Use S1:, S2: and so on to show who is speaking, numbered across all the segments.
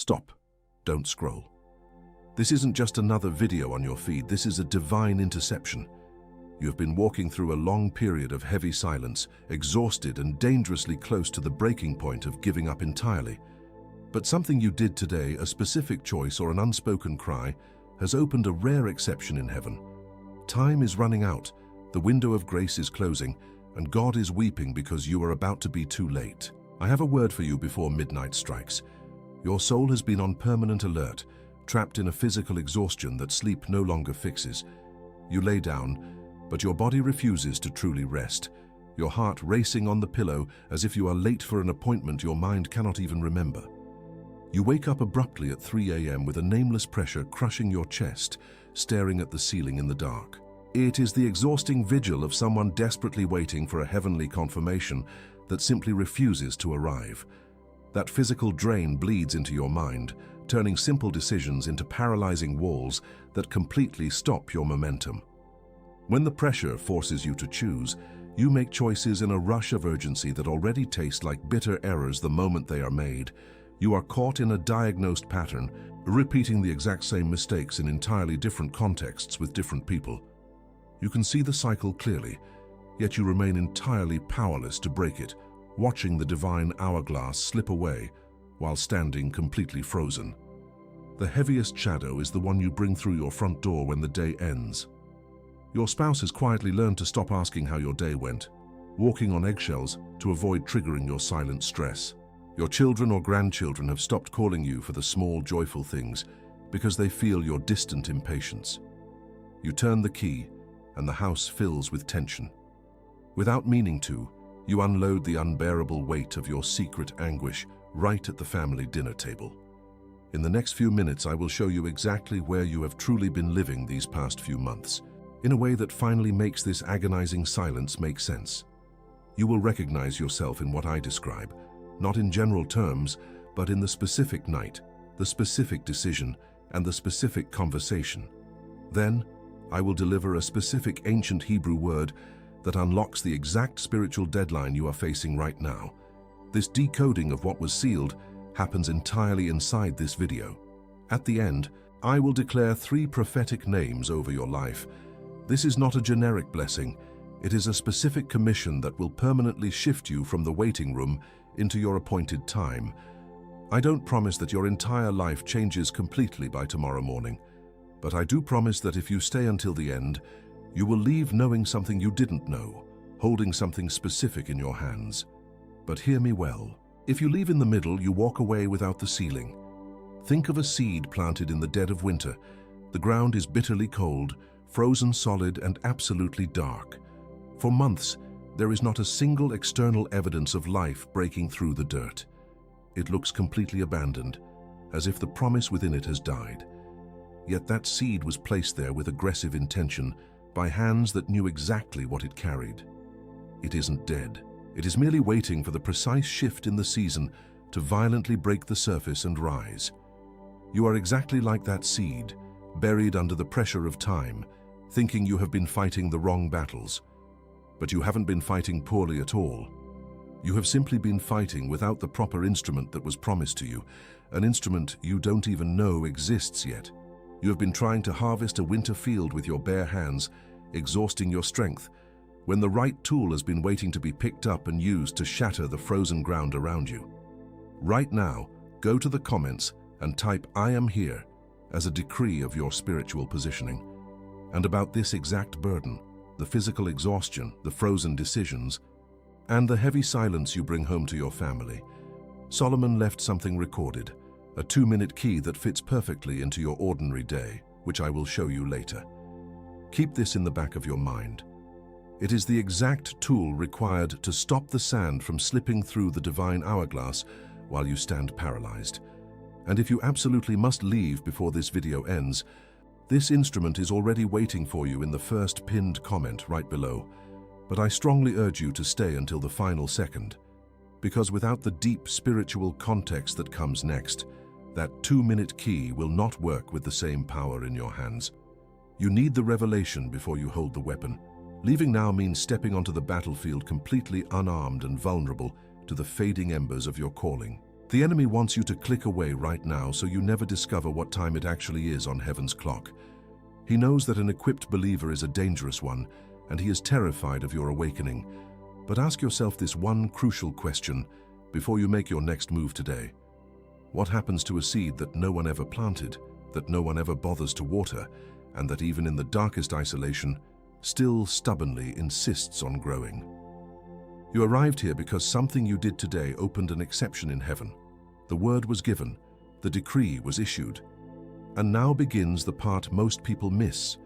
S1: Stop. Don't scroll. This isn't just another video on your feed, this is a divine interception. You have been walking through a long period of heavy silence, exhausted and dangerously close to the breaking point of giving up entirely. But something you did today, a specific choice or an unspoken cry, has opened a rare exception in heaven. Time is running out, the window of grace is closing, and God is weeping because you are about to be too late. I have a word for you before midnight strikes. Your soul has been on permanent alert, trapped in a physical exhaustion that sleep no longer fixes. You lay down, but your body refuses to truly rest, your heart racing on the pillow as if you are late for an appointment your mind cannot even remember. You wake up abruptly at 3 a.m. with a nameless pressure crushing your chest, staring at the ceiling in the dark. It is the exhausting vigil of someone desperately waiting for a heavenly confirmation that simply refuses to arrive. That physical drain bleeds into your mind, turning simple decisions into paralyzing walls that completely stop your momentum. When the pressure forces you to choose, you make choices in a rush of urgency that already taste like bitter errors the moment they are made. You are caught in a diagnosed pattern, repeating the exact same mistakes in entirely different contexts with different people. You can see the cycle clearly, yet you remain entirely powerless to break it, watching the divine hourglass slip away while standing completely frozen. The heaviest shadow is the one you bring through your front door when the day ends. Your spouse has quietly learned to stop asking how your day went, walking on eggshells to avoid triggering your silent stress. Your children or grandchildren have stopped calling you for the small, joyful things because they feel your distant impatience. You turn the key, and the house fills with tension. Without meaning to, you unload the unbearable weight of your secret anguish right at the family dinner table. In the next few minutes, I will show you exactly where you have truly been living these past few months, in a way that finally makes this agonizing silence make sense. You will recognize yourself in what I describe, not in general terms, but in the specific night, the specific decision, and the specific conversation. Then, I will deliver a specific ancient Hebrew word that unlocks the exact spiritual deadline you are facing right now. This decoding of what was sealed happens entirely inside this video. At the end, I will declare 3 prophetic names over your life. This is not a generic blessing. It is a specific commission that will permanently shift you from the waiting room into your appointed time. I don't promise that your entire life changes completely by tomorrow morning, but I do promise that if you stay until the end, you will leave knowing something you didn't know, holding something specific in your hands. But hear me well. If you leave in the middle, you walk away without the sealing. Think of a seed planted in the dead of winter. The ground is bitterly cold, frozen solid, and absolutely dark. For months, there is not a single external evidence of life breaking through the dirt. It looks completely abandoned, as if the promise within it has died. Yet that seed was placed there with aggressive intention by hands that knew exactly what it carried. It isn't dead. It is merely waiting for the precise shift in the season to violently break the surface and rise. You are exactly like that seed, buried under the pressure of time, thinking you have been fighting the wrong battles. But you haven't been fighting poorly at all. You have simply been fighting without the proper instrument that was promised to you, an instrument you don't even know exists yet. You have been trying to harvest a winter field with your bare hands, exhausting your strength, when the right tool has been waiting to be picked up and used to shatter the frozen ground around you. Right now, go to the comments and type "I am here" as a decree of your spiritual positioning. And about this exact burden, the physical exhaustion, the frozen decisions, and the heavy silence you bring home to your family, Solomon left something recorded, a 2-minute key that fits perfectly into your ordinary day, which I will show you later. Keep this in the back of your mind. It is the exact tool required to stop the sand from slipping through the divine hourglass while you stand paralyzed. And if you absolutely must leave before this video ends, this instrument is already waiting for you in the first pinned comment right below. But I strongly urge you to stay until the final second, because without the deep spiritual context that comes next, that 2-minute key will not work with the same power in your hands. You need the revelation before you hold the weapon. Leaving now means stepping onto the battlefield completely unarmed and vulnerable to the fading embers of your calling. The enemy wants you to click away right now so you never discover what time it actually is on heaven's clock. He knows that an equipped believer is a dangerous one, and he is terrified of your awakening. But ask yourself this one crucial question before you make your next move today. What happens to a seed that no one ever planted, that no one ever bothers to water, and that even in the darkest isolation, still stubbornly insists on growing? You arrived here because something you did today opened an exception in heaven. The word was given, the decree was issued. And now begins the part most people miss,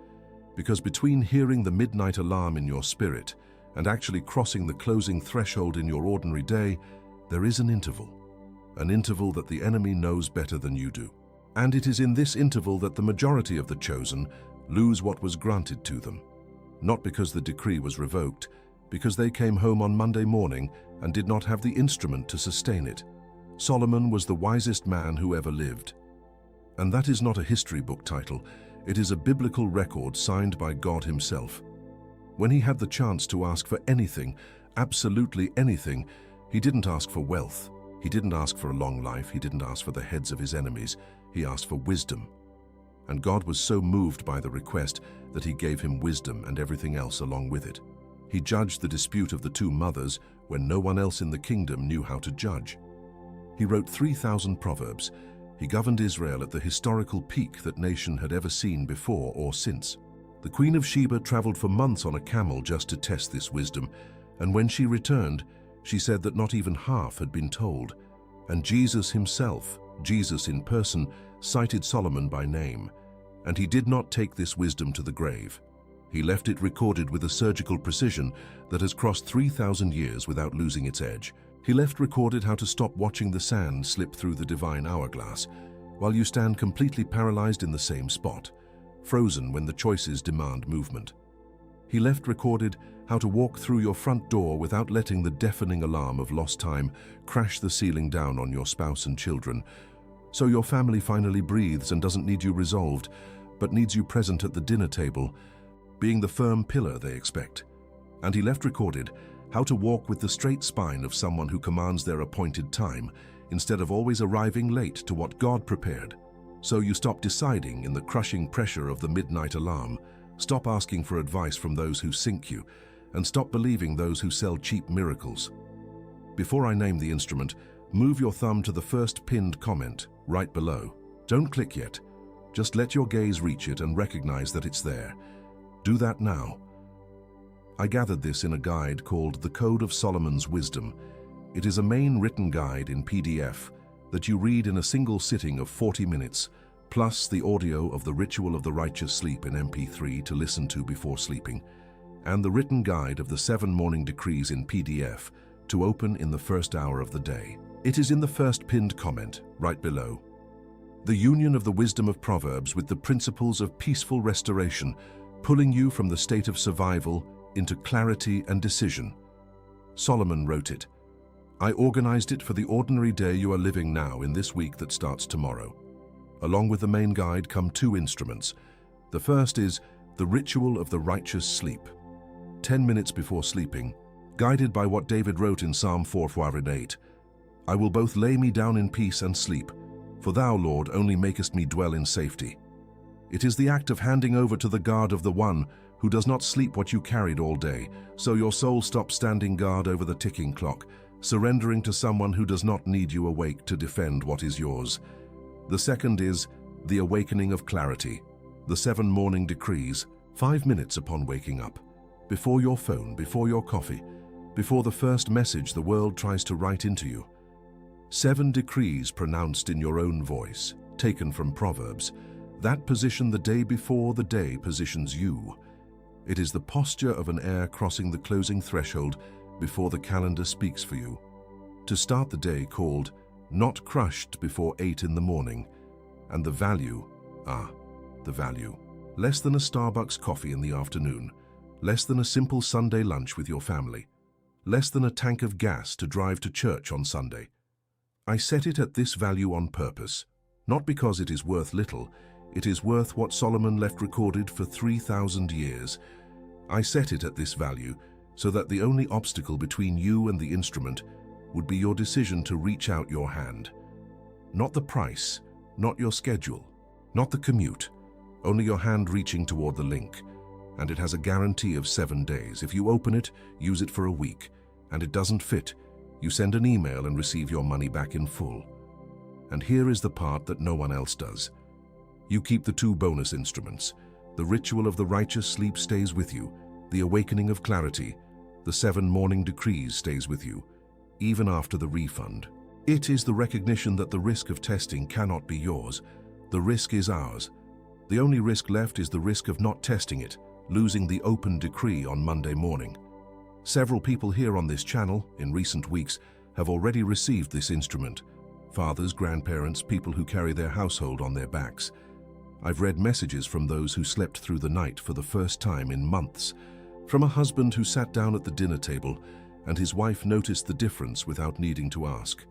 S1: because between hearing the midnight alarm in your spirit and actually crossing the closing threshold in your ordinary day, there is an interval that the enemy knows better than you do. And it is in this interval that the majority of the chosen lose what was granted to them. Not because the decree was revoked, because they came home on Monday morning and did not have the instrument to sustain it. Solomon was the wisest man who ever lived. And that is not a history book title, it is a biblical record signed by God himself. When he had the chance to ask for anything, absolutely anything, he didn't ask for wealth, he didn't ask for a long life, he didn't ask for the heads of his enemies, he asked for wisdom. And God was so moved by the request that he gave him wisdom and everything else along with it. He judged the dispute of the two mothers when no one else in the kingdom knew how to judge. He wrote 3,000 proverbs. He governed Israel at the historical peak that nation had ever seen before or since. The Queen of Sheba traveled for months on a camel just to test this wisdom, and when she returned, she said that not even half had been told. And Jesus himself, Jesus in person, cited Solomon by name, and he did not take this wisdom to the grave. He left it recorded with a surgical precision that has crossed 3,000 years without losing its edge. He left recorded how to stop watching the sand slip through the divine hourglass, while you stand completely paralyzed in the same spot, frozen when the choices demand movement. He left recorded how to walk through your front door without letting the deafening alarm of lost time crash the ceiling down on your spouse and children, so your family finally breathes and doesn't need you resolved, but needs you present at the dinner table, being the firm pillar they expect. And he left recorded how to walk with the straight spine of someone who commands their appointed time, instead of always arriving late to what God prepared. So you stop deciding in the crushing pressure of the midnight alarm, stop asking for advice from those who sink you, and stop believing those who sell cheap miracles. Before I name the instrument, move your thumb to the first pinned comment, right below. Don't click yet. Just let your gaze reach it and recognize that it's there. Do that now. I gathered this in a guide called The Code of Solomon's Wisdom. It is a main written guide in PDF that you read in a single sitting of 40 minutes, plus the audio of the Ritual of the Righteous Sleep in MP3 to listen to before sleeping, and the written guide of the 7 morning decrees in PDF to open in the first hour of the day. It is in the first pinned comment, right below. The union of the wisdom of Proverbs with the principles of peaceful restoration, pulling you from the state of survival into clarity and decision. Solomon wrote it. I organized it for the ordinary day you are living now in this week that starts tomorrow. Along with the main guide come 2 instruments. The first is the Ritual of the Righteous Sleep. 10 minutes before sleeping, guided by what David wrote in Psalm 4:8, I will both lay me down in peace and sleep, for thou, Lord, only makest me dwell in safety. It is the act of handing over to the guard of the one who does not sleep what you carried all day, so your soul stops standing guard over the ticking clock, surrendering to someone who does not need you awake to defend what is yours. The second is the awakening of clarity, the 7 morning decrees, 5 minutes upon waking up, before your phone, before your coffee, before the first message the world tries to write into you. 7 decrees pronounced in your own voice, taken from Proverbs, that position the day before the day positions you. It is the posture of an heir crossing the closing threshold before the calendar speaks for you. To start the day called, not crushed before 8 in the morning. And the value, the value. Less than a Starbucks coffee in the afternoon. Less than a simple Sunday lunch with your family. Less than a tank of gas to drive to church on Sunday. I set it at this value on purpose, not because it is worth little. It is worth what Solomon left recorded for 3,000 years. I set it at this value so that the only obstacle between you and the instrument would be your decision to reach out your hand. Not the price, not your schedule, not the commute, only your hand reaching toward the link. And it has a guarantee of 7 days. If you open it, use it for a week, and it doesn't fit, you send an email and receive your money back in full. And here is the part that no one else does. You keep the 2 bonus instruments. The ritual of the righteous sleep stays with you. The awakening of clarity, the 7 morning decrees stays with you, even after the refund. It is the recognition that the risk of testing cannot be yours. The risk is ours. The only risk left is the risk of not testing it, losing the open decree on Monday morning. Several people here on this channel, in recent weeks, have already received this instrument. Fathers, grandparents, people who carry their household on their backs. I've read messages from those who slept through the night for the first time in months. From a husband who sat down at the dinner table and his wife noticed the difference without needing to ask.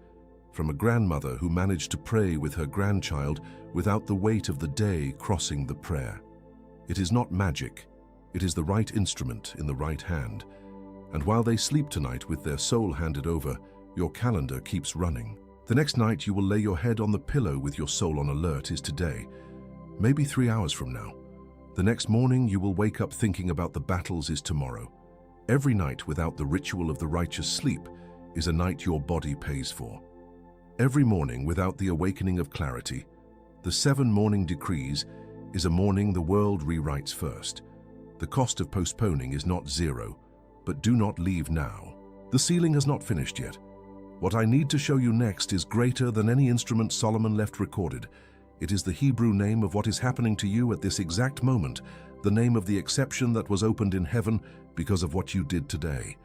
S1: From a grandmother who managed to pray with her grandchild without the weight of the day crossing the prayer. It is not magic. It is the right instrument in the right hand. And while they sleep tonight with their soul handed over, your calendar keeps running. The next night you will lay your head on the pillow with your soul on alert is today, maybe 3 hours from now. The next morning you will wake up thinking about the battles is tomorrow. Every night without the ritual of the righteous sleep is a night your body pays for. Every morning without the awakening of clarity, the 7 morning decrees, is a morning the world rewrites first. The cost of postponing is not 0, but do not leave now. The sealing has not finished yet. What I need to show you next is greater than any instrument Solomon left recorded. It is the Hebrew name of what is happening to you at this exact moment, the name of the exception that was opened in heaven because of what you did today.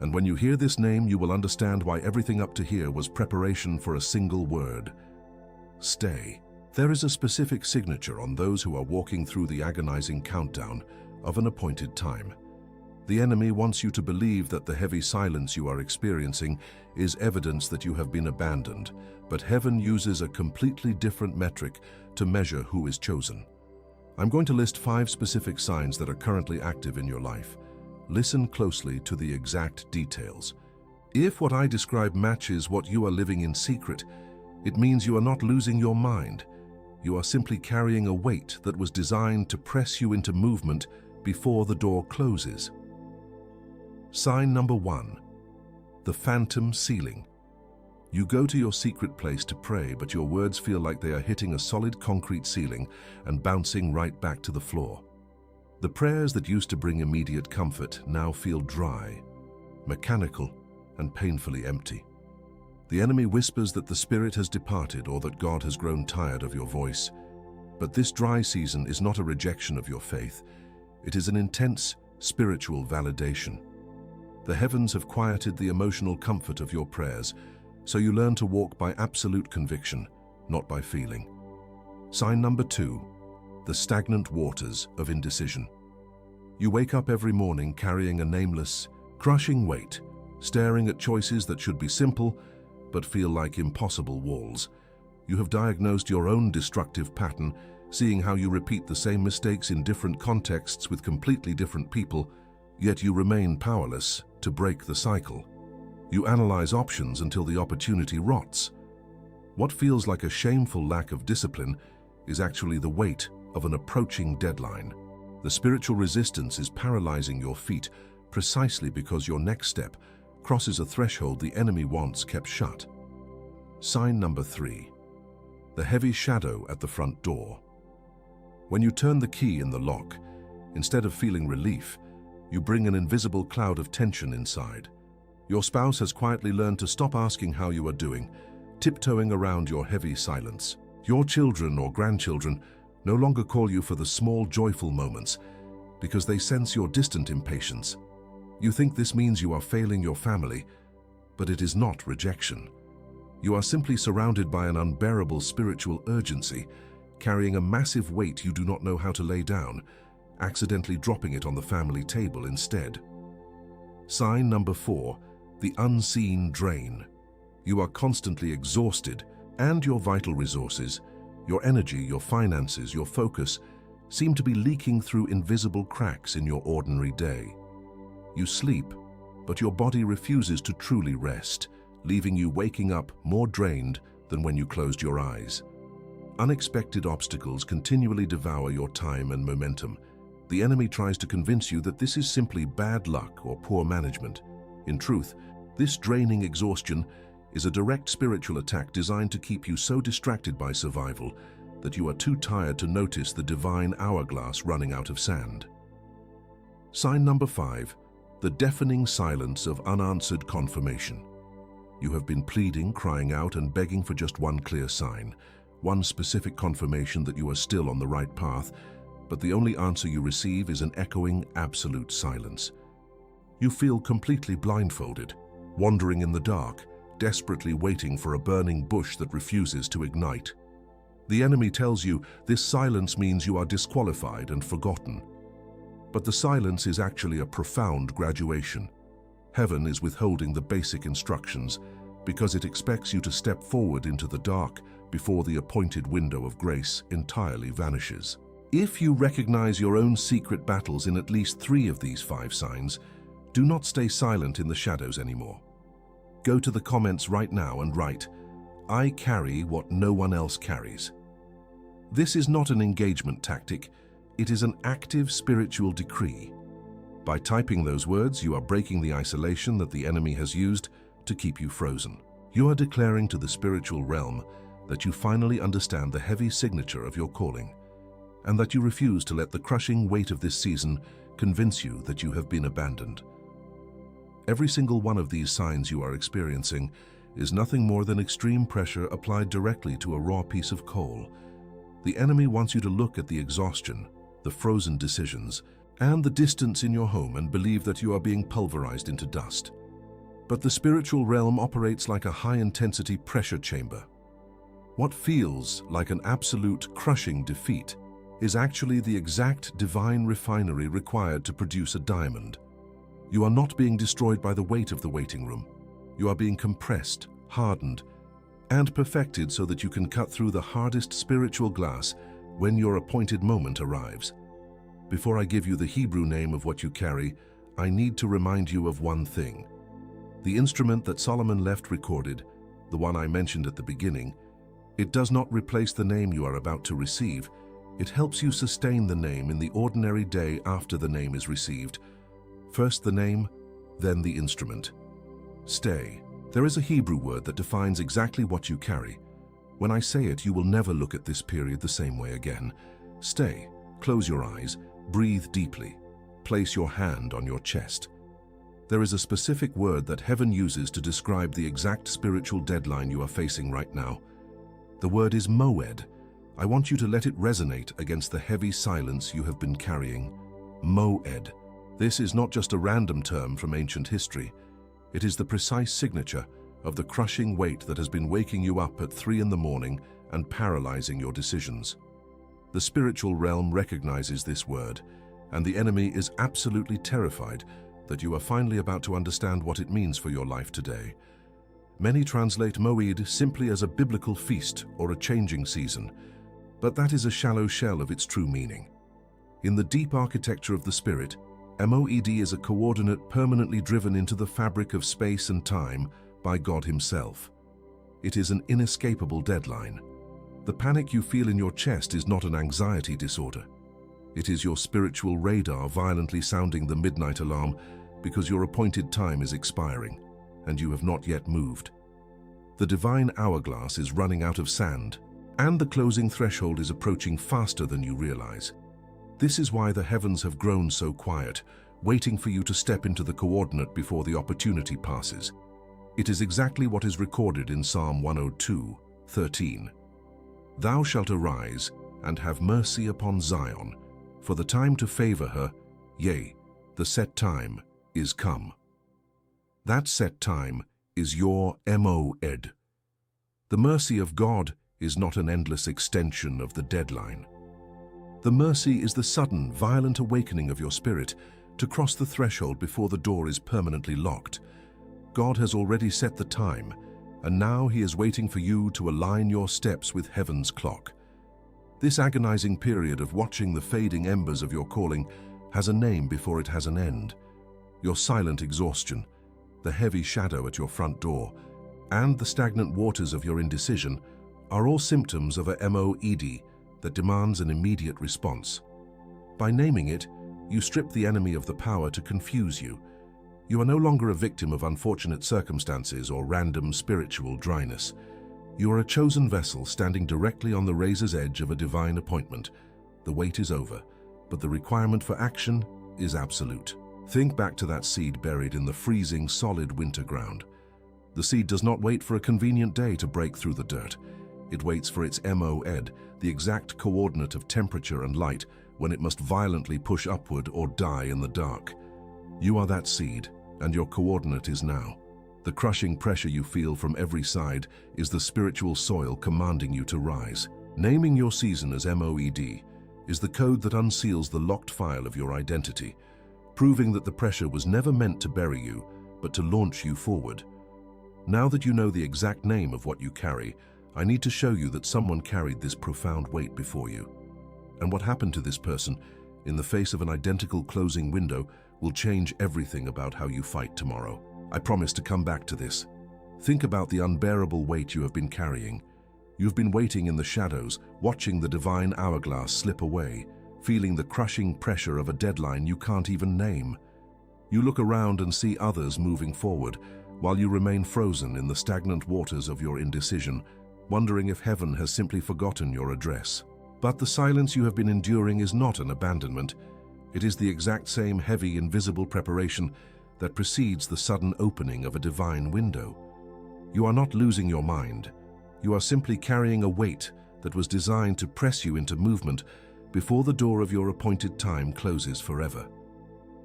S1: And when you hear this name, you will understand why everything up to here was preparation for a single word. Stay. There is a specific signature on those who are walking through the agonizing countdown of an appointed time. The enemy wants you to believe that the heavy silence you are experiencing is evidence that you have been abandoned, but heaven uses a completely different metric to measure who is chosen. I'm going to list 5 specific signs that are currently active in your life. Listen closely to the exact details. If what I describe matches what you are living in secret, it means you are not losing your mind. You are simply carrying a weight that was designed to press you into movement before the door closes. Sign number 1. The phantom ceiling. You go to your secret place to pray, but your words feel like they are hitting a solid concrete ceiling and bouncing right back to the floor. The prayers that used to bring immediate comfort now feel dry, mechanical, and painfully empty. The enemy whispers that the Spirit has departed or that God has grown tired of your voice. But this dry season is not a rejection of your faith. It is an intense spiritual validation. The heavens have quieted the emotional comfort of your prayers, so you learn to walk by absolute conviction, not by feeling. Sign number 2. The stagnant waters of indecision. You wake up every morning carrying a nameless, crushing weight, staring at choices that should be simple but feel like impossible walls. You have diagnosed your own destructive pattern, seeing how you repeat the same mistakes in different contexts with completely different people, yet you remain powerless to break the cycle. You analyze options until the opportunity rots. What feels like a shameful lack of discipline is actually the weight of an approaching deadline. The spiritual resistance is paralyzing your feet precisely because your next step crosses a threshold the enemy wants kept shut. Sign number 3. The heavy shadow at the front door. When you turn the key in the lock, instead of feeling relief, you bring an invisible cloud of tension inside. Your spouse has quietly learned to stop asking how you are doing, tiptoeing around your heavy silence. Your children or grandchildren no longer call you for the small, joyful moments because they sense your distant impatience. You think this means you are failing your family, but it is not rejection. You are simply surrounded by an unbearable spiritual urgency, carrying a massive weight you do not know how to lay down, accidentally dropping it on the family table instead. Sign number 4. The unseen drain. You are constantly exhausted, and your vital resources, your energy, your finances, your focus, seem to be leaking through invisible cracks in your ordinary day. You sleep, but your body refuses to truly rest, leaving you waking up more drained than when you closed your eyes. Unexpected obstacles continually devour your time and momentum. The enemy tries to convince you that this is simply bad luck or poor management. In truth, this draining exhaustion is a direct spiritual attack designed to keep you so distracted by survival that you are too tired to notice the divine hourglass running out of sand. Sign number 5, the deafening silence of unanswered confirmation. You have been pleading, crying out, and begging for just one clear sign, one specific confirmation that you are still on the right path, but the only answer you receive is an echoing, absolute silence. You feel completely blindfolded, wandering in the dark, desperately waiting for a burning bush that refuses to ignite. The enemy tells you this silence means you are disqualified and forgotten. But the silence is actually a profound graduation. Heaven is withholding the basic instructions because it expects you to step forward into the dark before the appointed window of grace entirely vanishes. If you recognize your own secret battles in at least 3 of these 5 signs, do not stay silent in the shadows anymore. Go to the comments right now and write, "I carry what no one else carries." This is not an engagement tactic, it is an active spiritual decree. By typing those words, you are breaking the isolation that the enemy has used to keep you frozen. You are declaring to the spiritual realm that you finally understand the heavy signature of your calling, and that you refuse to let the crushing weight of this season convince you that you have been abandoned. Every single one of these signs you are experiencing is nothing more than extreme pressure applied directly to a raw piece of coal. The enemy wants you to look at the exhaustion, the frozen decisions, and the distance in your home and believe that you are being pulverized into dust. But the spiritual realm operates like a high-intensity pressure chamber. What feels like an absolute crushing defeat is actually the exact divine refinery required to produce a diamond. You are not being destroyed by the weight of the waiting room. You are being compressed, hardened, and perfected so that you can cut through the hardest spiritual glass when your appointed moment arrives. Before I give you the Hebrew name of what you carry, I need to remind you of one thing. The instrument that Solomon left recorded, the one I mentioned at the beginning, it does not replace the name you are about to receive. It helps you sustain the name in the ordinary day after the name is received. First the name, then the instrument. Stay. There is a Hebrew word that defines exactly what you carry. When I say it, you will never look at this period the same way again. Stay. Close your eyes. Breathe deeply. Place your hand on your chest. There is a specific word that heaven uses to describe the exact spiritual deadline you are facing right now. The word is moed. I want you to let it resonate against the heavy silence you have been carrying. Moed. This is not just a random term from ancient history. It is the precise signature of the crushing weight that has been waking you up at 3 in the morning and paralyzing your decisions. The spiritual realm recognizes this word, and the enemy is absolutely terrified that you are finally about to understand what it means for your life today. Many translate Moed simply as a biblical feast or a changing season, but that is a shallow shell of its true meaning. In the deep architecture of the Spirit, Moed is a coordinate permanently driven into the fabric of space and time by God Himself. It is an inescapable deadline. The panic you feel in your chest is not an anxiety disorder. It is your spiritual radar violently sounding the midnight alarm because your appointed time is expiring and you have not yet moved. The divine hourglass is running out of sand, and the closing threshold is approaching faster than you realize. This is why the heavens have grown so quiet, waiting for you to step into the coordinate before the opportunity passes. It is exactly what is recorded in Psalm 102:13. Thou shalt arise and have mercy upon Zion, for the time to favor her, yea, the set time is come. That set time is your Moed. The mercy of God is not an endless extension of the deadline. The mercy is the sudden, violent awakening of your spirit to cross the threshold before the door is permanently locked. God has already set the time, and now He is waiting for you to align your steps with heaven's clock. This agonizing period of watching the fading embers of your calling has a name before it has an end. Your silent exhaustion, the heavy shadow at your front door, and the stagnant waters of your indecision are all symptoms of a MOED that demands an immediate response. By naming it, you strip the enemy of the power to confuse you. You are no longer a victim of unfortunate circumstances or random spiritual dryness. You are a chosen vessel standing directly on the razor's edge of a divine appointment. The wait is over, but the requirement for action is absolute. Think back to that seed buried in the freezing, solid winter ground. The seed does not wait for a convenient day to break through the dirt. It waits for its MOED, the exact coordinate of temperature and light, when it must violently push upward or die in the dark. You are that seed, and your coordinate is now. The crushing pressure you feel from every side is the spiritual soil commanding you to rise. Naming your season as MOED is the code that unseals the locked file of your identity, proving that the pressure was never meant to bury you, but to launch you forward. Now that you know the exact name of what you carry, I need to show you that someone carried this profound weight before you. And what happened to this person, in the face of an identical closing window, will change everything about how you fight tomorrow. I promise to come back to this. Think about the unbearable weight you have been carrying. You've been waiting in the shadows, watching the divine hourglass slip away, feeling the crushing pressure of a deadline you can't even name. You look around and see others moving forward, while you remain frozen in the stagnant waters of your indecision, wondering if heaven has simply forgotten your address. But the silence you have been enduring is not an abandonment. It is the exact same heavy, invisible preparation that precedes the sudden opening of a divine window. You are not losing your mind. You are simply carrying a weight that was designed to press you into movement before the door of your appointed time closes forever.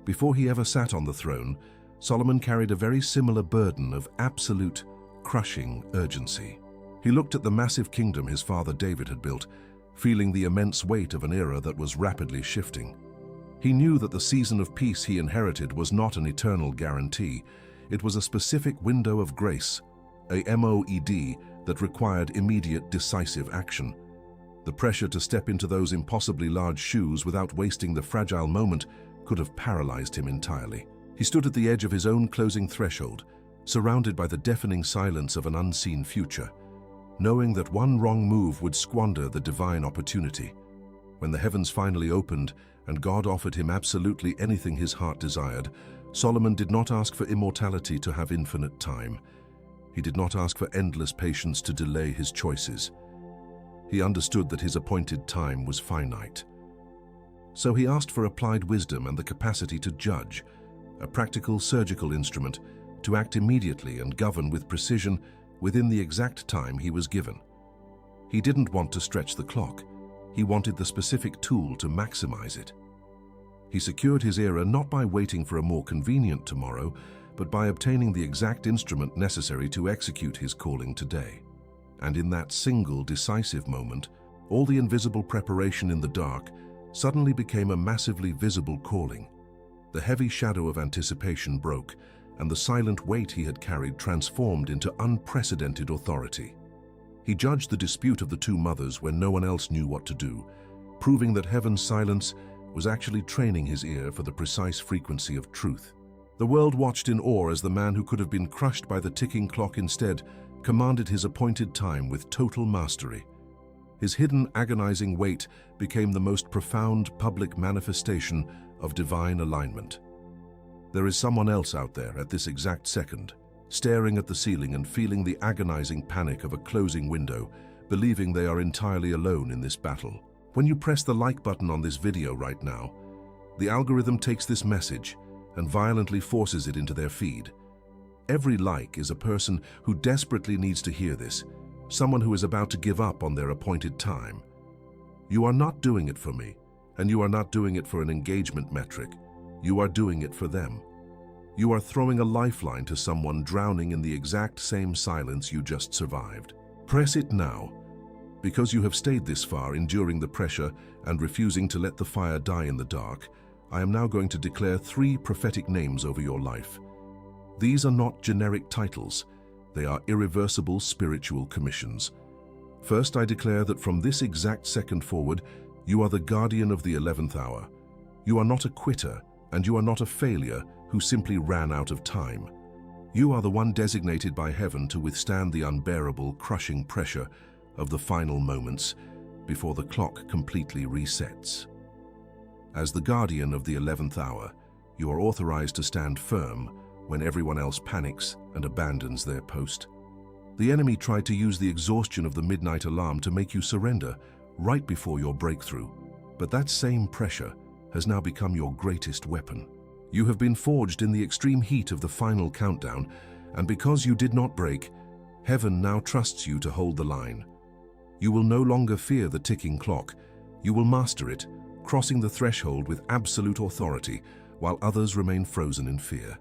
S1: Before he ever sat on the throne, Solomon carried a very similar burden of absolute, crushing urgency. He looked at the massive kingdom his father David had built, feeling the immense weight of an era that was rapidly shifting. He knew that the season of peace he inherited was not an eternal guarantee. It was a specific window of grace, a MOED that required immediate, decisive action. The pressure to step into those impossibly large shoes without wasting the fragile moment could have paralyzed him entirely. He stood at the edge of his own closing threshold, surrounded by the deafening silence of an unseen future, knowing that one wrong move would squander the divine opportunity. When the heavens finally opened and God offered him absolutely anything his heart desired, Solomon did not ask for immortality to have infinite time. He did not ask for endless patience to delay his choices. He understood that his appointed time was finite. So he asked for applied wisdom and the capacity to judge, a practical surgical instrument to act immediately and govern with precision within the exact time he was given. He didn't want to stretch the clock. He wanted the specific tool to maximize it. He secured his era not by waiting for a more convenient tomorrow, but by obtaining the exact instrument necessary to execute his calling today. And in that single decisive moment, all the invisible preparation in the dark suddenly became a massively visible calling. The heavy shadow of anticipation broke, and the silent weight he had carried transformed into unprecedented authority. He judged the dispute of the two mothers when no one else knew what to do, proving that heaven's silence was actually training his ear for the precise frequency of truth. The world watched in awe as the man who could have been crushed by the ticking clock instead commanded his appointed time with total mastery. His hidden, agonizing weight became the most profound public manifestation of divine alignment. There is someone else out there at this exact second, staring at the ceiling and feeling the agonizing panic of a closing window, believing they are entirely alone in this battle. When you press the like button on this video right now, the algorithm takes this message and violently forces it into their feed. Every like is a person who desperately needs to hear this, someone who is about to give up on their appointed time. You are not doing it for me, and you are not doing it for an engagement metric. You are doing it for them. You are throwing a lifeline to someone drowning in the exact same silence you just survived. Press it now. Because you have stayed this far, enduring the pressure and refusing to let the fire die in the dark, I am now going to declare 3 prophetic names over your life. These are not generic titles. They are irreversible spiritual commissions. First, I declare that from this exact second forward, you are the guardian of the 11th hour. You are not a quitter, and you are not a failure who simply ran out of time. You are the one designated by heaven to withstand the unbearable, crushing pressure of the final moments before the clock completely resets. As the guardian of the 11th hour, you are authorized to stand firm when everyone else panics and abandons their post. The enemy tried to use the exhaustion of the midnight alarm to make you surrender right before your breakthrough, but that same pressure has now become your greatest weapon. You have been forged in the extreme heat of the final countdown, and because you did not break, heaven now trusts you to hold the line. You will no longer fear the ticking clock. You will master it, crossing the threshold with absolute authority, while others remain frozen in fear.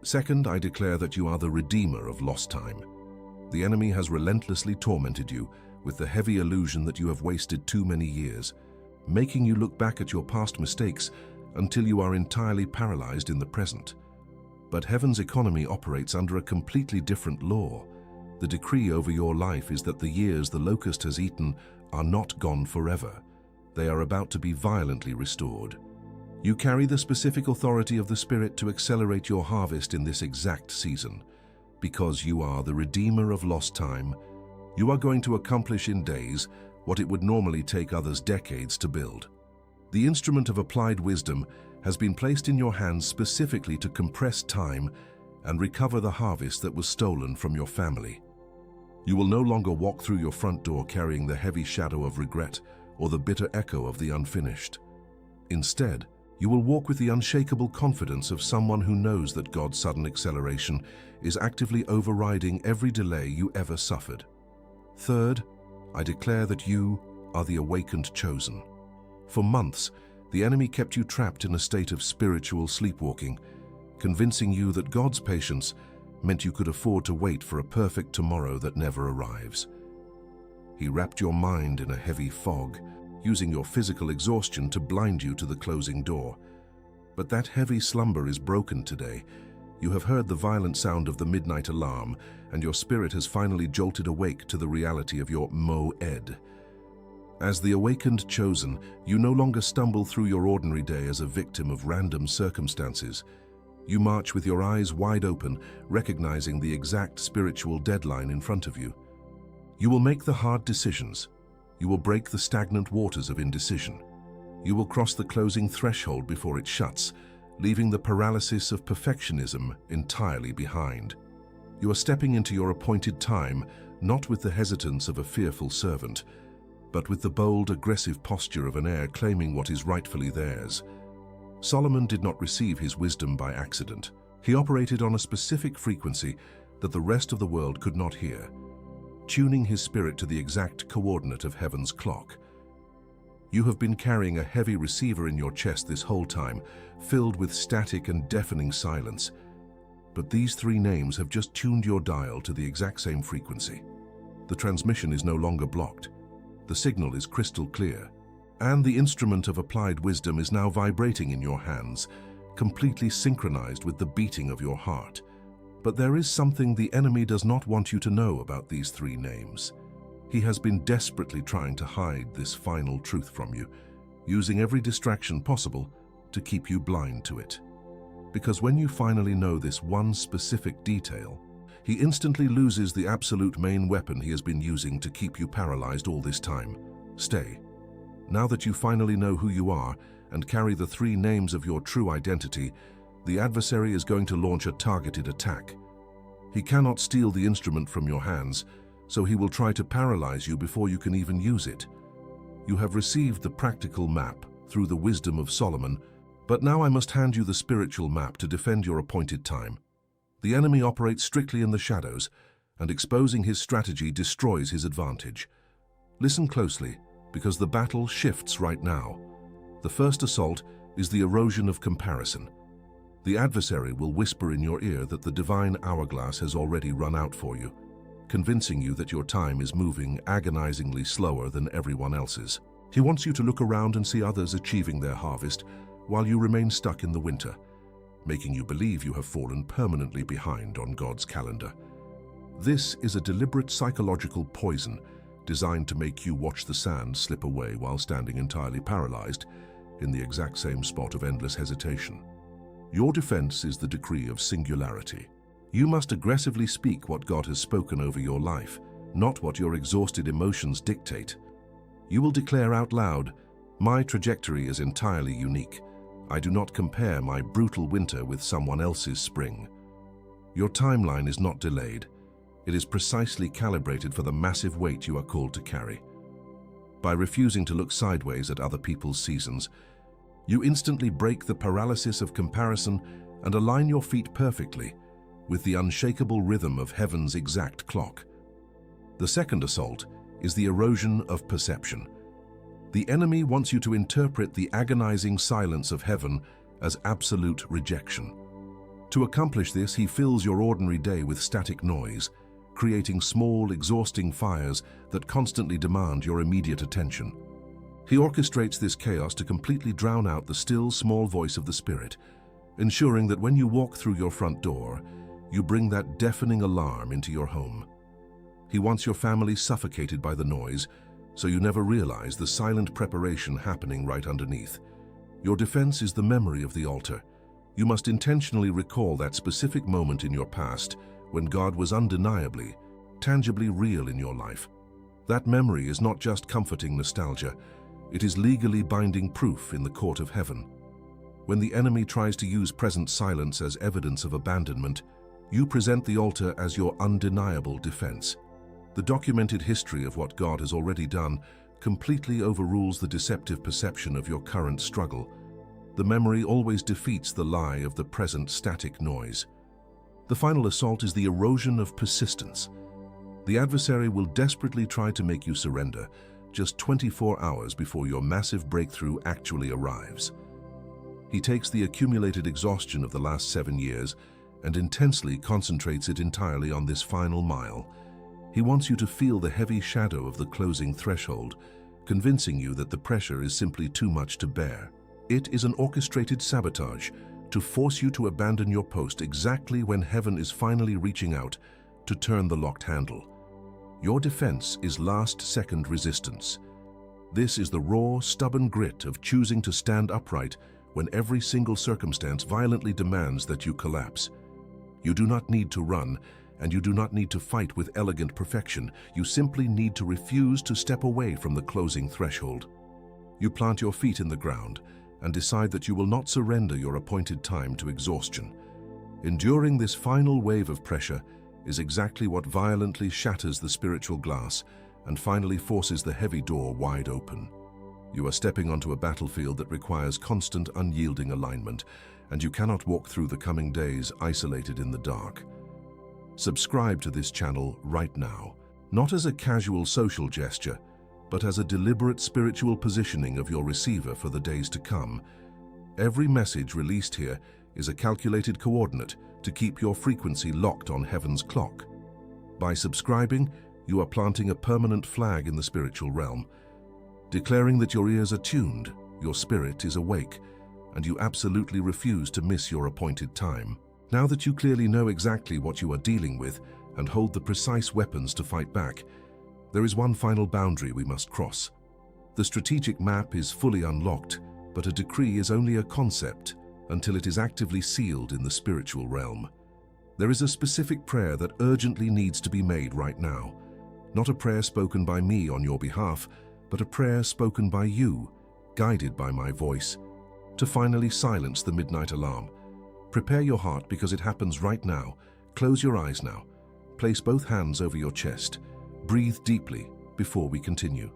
S1: Second, I declare that you are the redeemer of lost time. The enemy has relentlessly tormented you with the heavy illusion that you have wasted too many years, making you look back at your past mistakes until you are entirely paralyzed in the present. But heaven's economy operates under a completely different law. The decree over your life is that the years the locust has eaten are not gone forever. They are about to be violently restored. You carry the specific authority of the Spirit to accelerate your harvest in this exact season. Because you are the redeemer of lost time, you are going to accomplish in days what it would normally take others decades to build. The instrument of applied wisdom has been placed in your hands specifically to compress time and recover the harvest that was stolen from your family. You will no longer walk through your front door carrying the heavy shadow of regret or the bitter echo of the unfinished. Instead, you will walk with the unshakable confidence of someone who knows that God's sudden acceleration is actively overriding every delay you ever suffered. Third, I declare that you are the awakened chosen. For months, the enemy kept you trapped in a state of spiritual sleepwalking, convincing you that God's patience meant you could afford to wait for a perfect tomorrow that never arrives. He wrapped your mind in a heavy fog, using your physical exhaustion to blind you to the closing door. But that heavy slumber is broken today. You have heard the violent sound of the midnight alarm, and your spirit has finally jolted awake to the reality of your Moed. As the awakened chosen, you no longer stumble through your ordinary day as a victim of random circumstances. You march with your eyes wide open, recognizing the exact spiritual deadline in front of you. You will make the hard decisions. You will break the stagnant waters of indecision. You will cross the closing threshold before it shuts, leaving the paralysis of perfectionism entirely behind. You are stepping into your appointed time, not with the hesitance of a fearful servant, but with the bold, aggressive posture of an heir claiming what is rightfully theirs. Solomon did not receive his wisdom by accident. He operated on a specific frequency that the rest of the world could not hear, tuning his spirit to the exact coordinate of heaven's clock. You have been carrying a heavy receiver in your chest this whole time, filled with static and deafening silence. But these three names have just tuned your dial to the exact same frequency. The transmission is no longer blocked. The signal is crystal clear, and the instrument of applied wisdom is now vibrating in your hands, completely synchronized with the beating of your heart. But there is something the enemy does not want you to know about these three names. He has been desperately trying to hide this final truth from you, using every distraction possible to keep you blind to it. Because when you finally know this one specific detail, he instantly loses the absolute main weapon he has been using to keep you paralyzed all this time. Stay. Now that you finally know who you are and carry the three names of your true identity, the adversary is going to launch a targeted attack. He cannot steal the instrument from your hands, so he will try to paralyze you before you can even use it. You have received the practical map through the wisdom of Solomon, but now I must hand you the spiritual map to defend your appointed time. The enemy operates strictly in the shadows, and exposing his strategy destroys his advantage. Listen closely, because the battle shifts right now. The first assault is the erosion of comparison. The adversary will whisper in your ear that the divine hourglass has already run out for you, convincing you that your time is moving agonizingly slower than everyone else's. He wants you to look around and see others achieving their harvest while you remain stuck in the winter, making you believe you have fallen permanently behind on God's calendar. This is a deliberate psychological poison designed to make you watch the sand slip away while standing entirely paralyzed in the exact same spot of endless hesitation. Your defense is the decree of singularity. You must aggressively speak what God has spoken over your life, not what your exhausted emotions dictate. You will declare out loud, "My trajectory is entirely unique. I do not compare my brutal winter with someone else's spring." Your timeline is not delayed. It is precisely calibrated for the massive weight you are called to carry. By refusing to look sideways at other people's seasons, you instantly break the paralysis of comparison and align your feet perfectly with the unshakable rhythm of heaven's exact clock. The second assault is the erosion of perception. The enemy wants you to interpret the agonizing silence of heaven as absolute rejection. To accomplish this, he fills your ordinary day with static noise, creating small, exhausting fires that constantly demand your immediate attention. He orchestrates this chaos to completely drown out the still, small voice of the Spirit, ensuring that when you walk through your front door, you bring that deafening alarm into your home. He wants your family suffocated by the noise, so you never realize the silent preparation happening right underneath. Your defense is the memory of the altar. You must intentionally recall that specific moment in your past when God was undeniably, tangibly real in your life. That memory is not just comforting nostalgia, it is legally binding proof in the court of heaven. When the enemy tries to use present silence as evidence of abandonment, you present the altar as your undeniable defense. The documented history of what God has already done completely overrules the deceptive perception of your current struggle. The memory always defeats the lie of the present static noise. The final assault is the erosion of persistence. The adversary will desperately try to make you surrender just 24 hours before your massive breakthrough actually arrives. He takes the accumulated exhaustion of the last 7 years and intensely concentrates it entirely on this final mile. He wants you to feel the heavy shadow of the closing threshold, convincing you that the pressure is simply too much to bear. It is an orchestrated sabotage to force you to abandon your post exactly when heaven is finally reaching out to turn the locked handle. Your defense is last-second resistance. This is the raw, stubborn grit of choosing to stand upright when every single circumstance violently demands that you collapse. You do not need to run, and you do not need to fight with elegant perfection. You simply need to refuse to step away from the closing threshold. You plant your feet in the ground and decide that you will not surrender your appointed time to exhaustion. Enduring this final wave of pressure is exactly what violently shatters the spiritual glass and finally forces the heavy door wide open. You are stepping onto a battlefield that requires constant, unyielding alignment, and you cannot walk through the coming days isolated in the dark. Subscribe to this channel right now, not as a casual social gesture, but as a deliberate spiritual positioning of your receiver for the days to come. Every message released here is a calculated coordinate to keep your frequency locked on heaven's clock. By subscribing, you are planting a permanent flag in the spiritual realm, declaring that your ears are tuned, your spirit is awake, and you absolutely refuse to miss your appointed time. Now that you clearly know exactly what you are dealing with and hold the precise weapons to fight back, there is one final boundary we must cross. The strategic map is fully unlocked, but a decree is only a concept until it is actively sealed in the spiritual realm. There is a specific prayer that urgently needs to be made right now. Not a prayer spoken by me on your behalf, but a prayer spoken by you, guided by my voice, to finally silence the midnight alarm. Prepare your heart because it happens right now. Close your eyes now. Place both hands over your chest. Breathe deeply before we continue.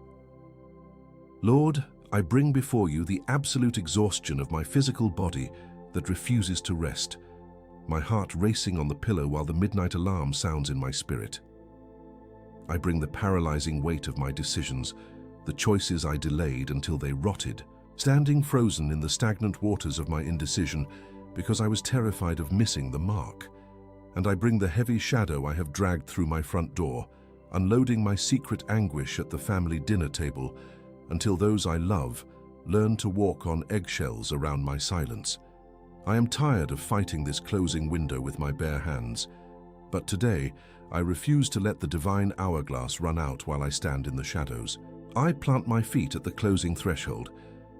S1: Lord, I bring before you the absolute exhaustion of my physical body that refuses to rest, my heart racing on the pillow while the midnight alarm sounds in my spirit. I bring the paralyzing weight of my decisions, the choices I delayed until they rotted, standing frozen in the stagnant waters of my indecision because I was terrified of missing the mark. And I bring the heavy shadow I have dragged through my front door, unloading my secret anguish at the family dinner table until those I love learn to walk on eggshells around my silence. I am tired of fighting this closing window with my bare hands, but today I refuse to let the divine hourglass run out while I stand in the shadows. I plant my feet at the closing threshold,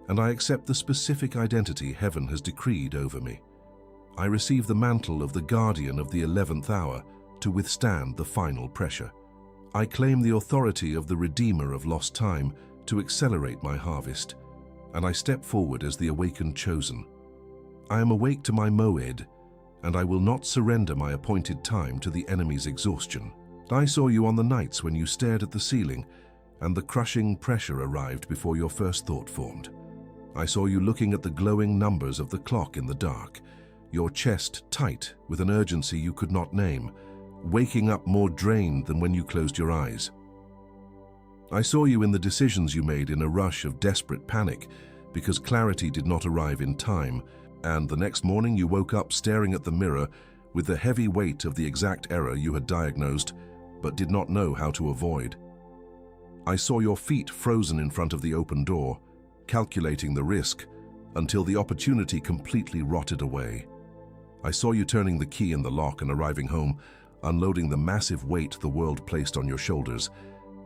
S1: and I accept the specific identity heaven has decreed over me. I receive the mantle of the guardian of the 11th hour to withstand the final pressure. I claim the authority of the Redeemer of lost time to accelerate my harvest, and I step forward as the awakened chosen. I am awake to my moed, and I will not surrender my appointed time to the enemy's exhaustion. I saw you on the nights when you stared at the ceiling, and the crushing pressure arrived before your first thought formed. I saw you looking at the glowing numbers of the clock in the dark, your chest tight with an urgency you could not name, waking up more drained than when you closed your eyes. I saw you in the decisions you made in a rush of desperate panic because clarity did not arrive in time, and the next morning you woke up staring at the mirror with the heavy weight of the exact error you had diagnosed but did not know how to avoid. I saw your feet frozen in front of the open door, calculating the risk until the opportunity completely rotted away. I saw you turning the key in the lock and arriving home, unloading the massive weight the world placed on your shoulders,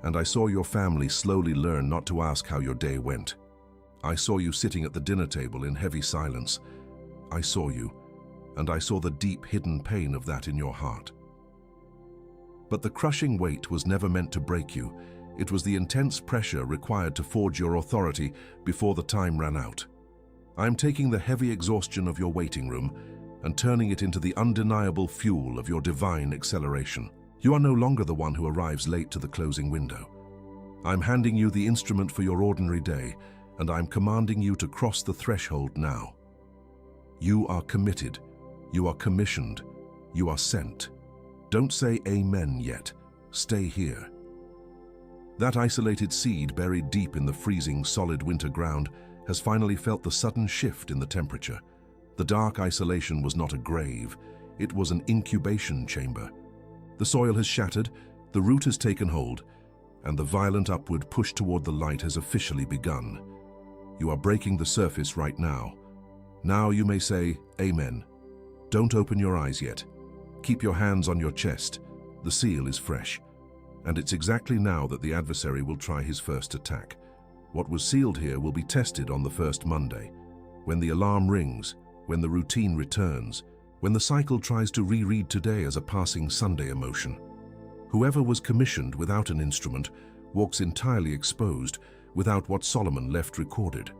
S1: and I saw your family slowly learn not to ask how your day went. I saw you sitting at the dinner table in heavy silence. I saw you, and I saw the deep hidden pain of that in your heart. But the crushing weight was never meant to break you. It was the intense pressure required to forge your authority before the time ran out. I am taking the heavy exhaustion of your waiting room and turning it into the undeniable fuel of your divine acceleration. You are no longer the one who arrives late to the closing window. I'm handing you the instrument for your ordinary day, and I'm commanding you to cross the threshold now. You are committed, you are commissioned, you are sent. Don't say amen yet. Stay here. That isolated seed buried deep in the freezing, solid winter ground has finally felt the sudden shift in the temperature. The dark isolation was not a grave, it was an incubation chamber. The soil has shattered, the root has taken hold, and the violent upward push toward the light has officially begun. You are breaking the surface right now. Now you may say, Amen. Don't open your eyes yet. Keep your hands on your chest. The seal is fresh. And it's exactly now that the adversary will try his first attack. What was sealed here will be tested on the first Monday. When the alarm rings, when the routine returns, when the cycle tries to reread today as a passing Sunday emotion. Whoever was commissioned without an instrument walks entirely exposed, without what Solomon left recorded.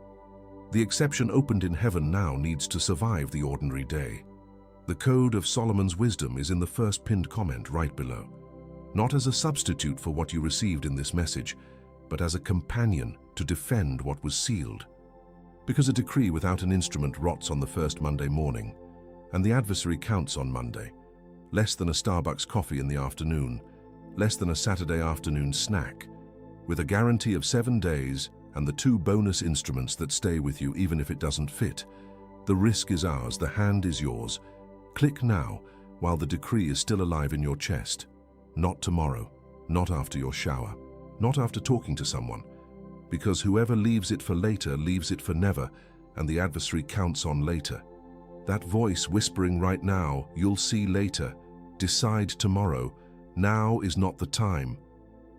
S1: The exception opened in heaven now needs to survive the ordinary day. The code of Solomon's wisdom is in the first pinned comment right below. Not as a substitute for what you received in this message, but as a companion to defend what was sealed. Because a decree without an instrument rots on the first Monday morning, and the adversary counts on Monday. Less than a Starbucks coffee in the afternoon, less than a Saturday afternoon snack, with a guarantee of 7 days and the 2 bonus instruments that stay with you even if it doesn't fit. The risk is ours, the hand is yours. Click now while the decree is still alive in your chest. Not tomorrow, not after your shower, not after talking to someone, because whoever leaves it for later leaves it for never, and the adversary counts on later. That voice whispering right now, you'll see later, decide tomorrow, now is not the time.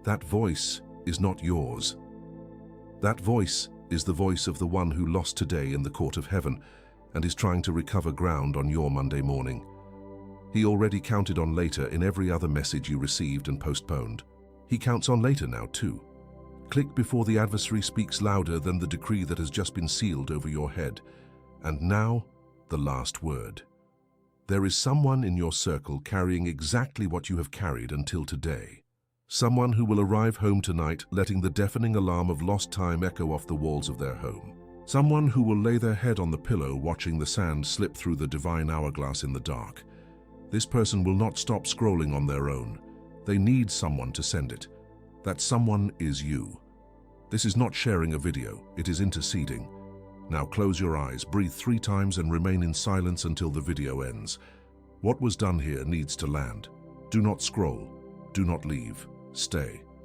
S1: That voice is not yours. That voice is the voice of the one who lost today in the court of heaven and is trying to recover ground on your Monday morning. He already counted on later in every other message you received and postponed. He counts on later now too. Click before the adversary speaks louder than the decree that has just been sealed over your head. And now, the last word. There is someone in your circle carrying exactly what you have carried until today. Someone who will arrive home tonight letting the deafening alarm of lost time echo off the walls of their home. Someone who will lay their head on the pillow watching the sand slip through the divine hourglass in the dark. This person will not stop scrolling on their own. They need someone to send it. That someone is you. This is not sharing a video, it is interceding. Now close your eyes, breathe 3 times and remain in silence until the video ends. What was done here needs to land. Do not scroll. Do not leave. Stay.